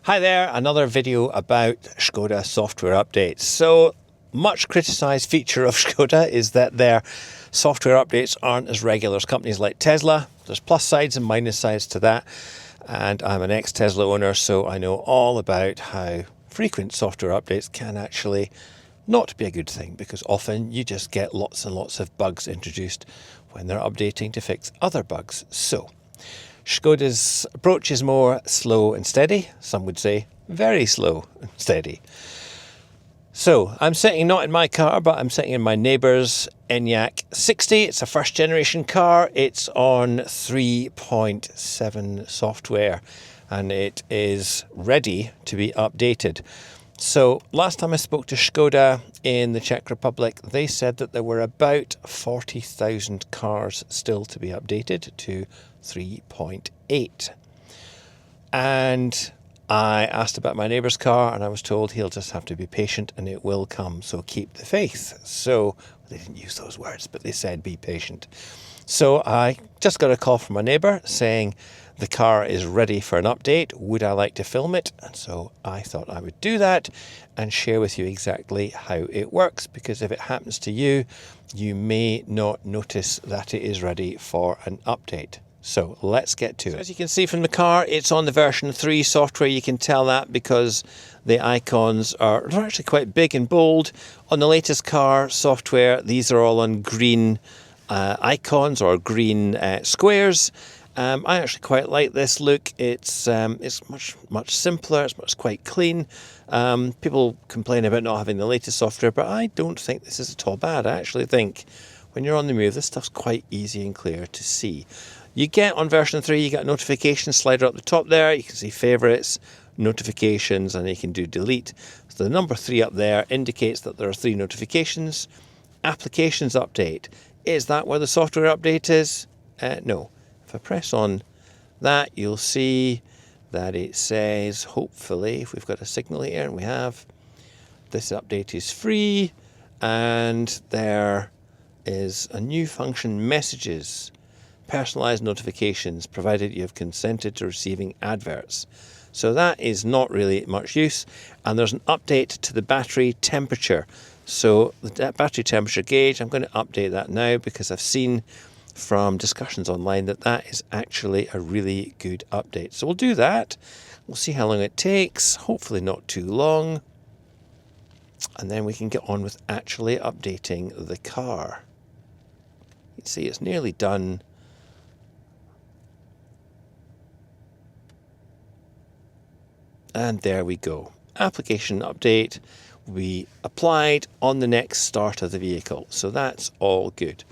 Hi there, another video about Skoda software updates. So, much criticised feature of Skoda is that their software updates aren't as regular as companies like Tesla. There's plus sides and minus sides to that, and I'm an ex-Tesla owner, so I know all about how frequent software updates can actually not be a good thing, because often you just get lots and lots of bugs introduced when they're updating to fix other bugs. So, Skoda's approach is more slow and steady. Some would say very slow and steady. So I'm sitting not in my car, but I'm sitting in my neighbour's Enyaq 60. It's a first generation car. It's on 3.7 software and it is ready to be updated. So last time I spoke to Skoda in the Czech Republic, they said that there were about 40,000 cars still to be updated to 3.8. And I asked about my neighbour's car and I was told he'll just have to be patient and it will come, so keep the faith. So they didn't use those words, but they said be patient. So I just got a call from my neighbour saying the car is ready for an update. Would I like to film it? And so I thought I would do that and share with you exactly how it works, because if it happens to you, you may not notice that it is ready for an update. So let's get to it. As you can see from the car, it's on the version 3 software. You can tell that because the icons are actually quite big and bold. On the latest car software, these are all on green icons or green squares. I actually quite like this look. It's much simpler. It's quite clean. People complain about not having the latest software, but I don't think this is at all bad. I actually think when you're on the move, this stuff's quite easy and clear to see. You get on version 3, you get a notification slider up the top there. You can see favorites, notifications, and you can do delete. So the number 3 up there indicates that there are 3 notifications. Applications update. Is that where the software update is? No. If I press on that, you'll see that it says, hopefully, if we've got a signal here, and we have, this update is free, and there is a new function, messages. Personalized notifications, provided you have consented to receiving adverts. So that is not really much use. And there's an update to the battery temperature. So the battery temperature gauge, I'm going to update that now because I've seen from discussions online that that is actually a really good update. So we'll do that. We'll see how long it takes. Hopefully not too long. And then we can get on with actually updating the car. You can see it's nearly done. And there we go. Application update will be applied on the next start of the vehicle. So that's all good.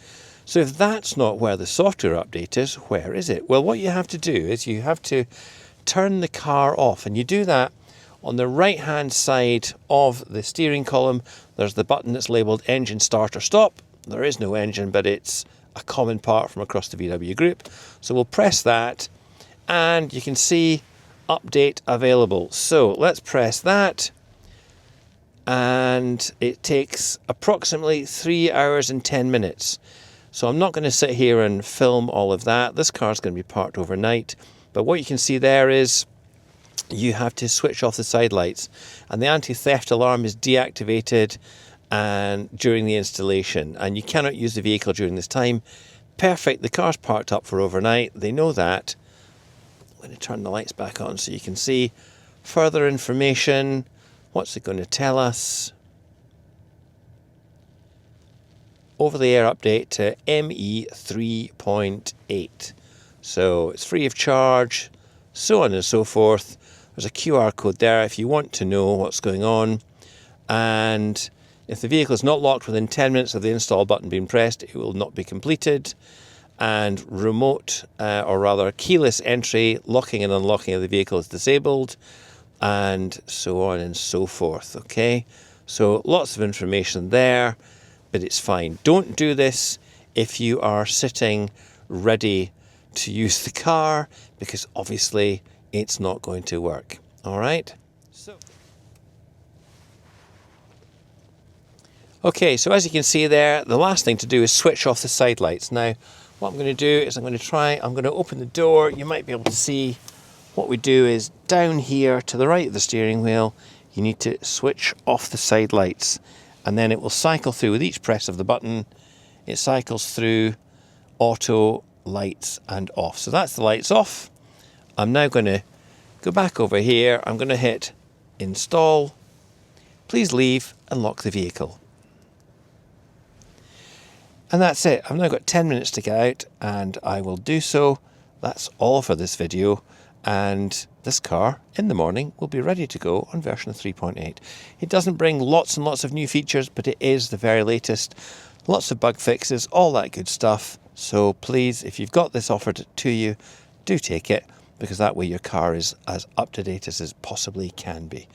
So if that's not where the software update is, where is it? Well, what you have to do is you have to turn the car off. And you do that on the right-hand side of the steering column. There's the button that's labelled engine start or stop. There is no engine, but it's a common part from across the VW group. So we'll press that and you can see update available. So let's press that, and it takes approximately 3 hours and 10 minutes. So I'm not going to sit here and film all of that. This car is going to be parked overnight, but what you can see there is you have to switch off the side lights, and the anti-theft alarm is deactivated and during the installation, and you cannot use the vehicle during this time. Perfect. The car's parked up for overnight. They know that. I'm going to turn the lights back on so you can see further information. What's it going to tell us? Over-the-air update to ME 3.8. So it's free of charge, so on and so forth. There's a QR code there if you want to know what's going on. And if the vehicle is not locked within 10 minutes of the install button being pressed, it will not be completed. And remote, or rather keyless entry, locking and unlocking of the vehicle is disabled, and so on and so forth. Okay, so lots of information there, but it's fine. Don't do this if you are sitting ready to use the car, because obviously it's not going to work. All right. Okay, so as you can see there, the last thing to do is switch off the side lights. Now, what I'm going to do is I'm going to open the door. You might be able to see what we do is down here to the right of the steering wheel, you need to switch off the side lights, and then it will cycle through with each press of the button. It cycles through auto, lights and off. So that's the lights off. I'm now going to go back over here. I'm going to hit install. Please leave and lock the vehicle. And that's it. I've now got 10 minutes to get out, and I will do so. That's all for this video. And this car in the morning will be ready to go on version 3.8. It doesn't bring lots and lots of new features, but it is the very latest. Lots of bug fixes, all that good stuff. So please, if you've got this offered to you, do take it, because that way your car is as up to date as it possibly can be.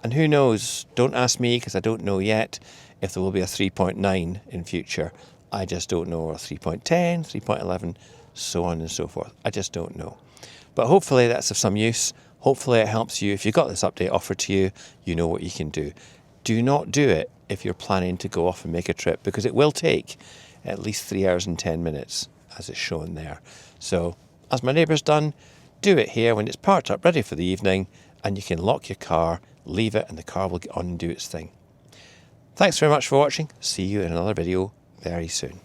And who knows, don't ask me, because I don't know yet if there will be a 3.9 in future. I just don't know, or 3.10, 3.11, so on and so forth. I just don't know. But hopefully that's of some use. Hopefully it helps you. If you've got this update offered to you, you know what you can do. Do not do it if you're planning to go off and make a trip, because it will take at least 3 hours and 10 minutes, as it's shown there. So, as my neighbour's done, do it here when it's parked up ready for the evening, and you can lock your car, leave it, and the car will get on and do its thing. Thanks very much for watching. See you in another video very soon.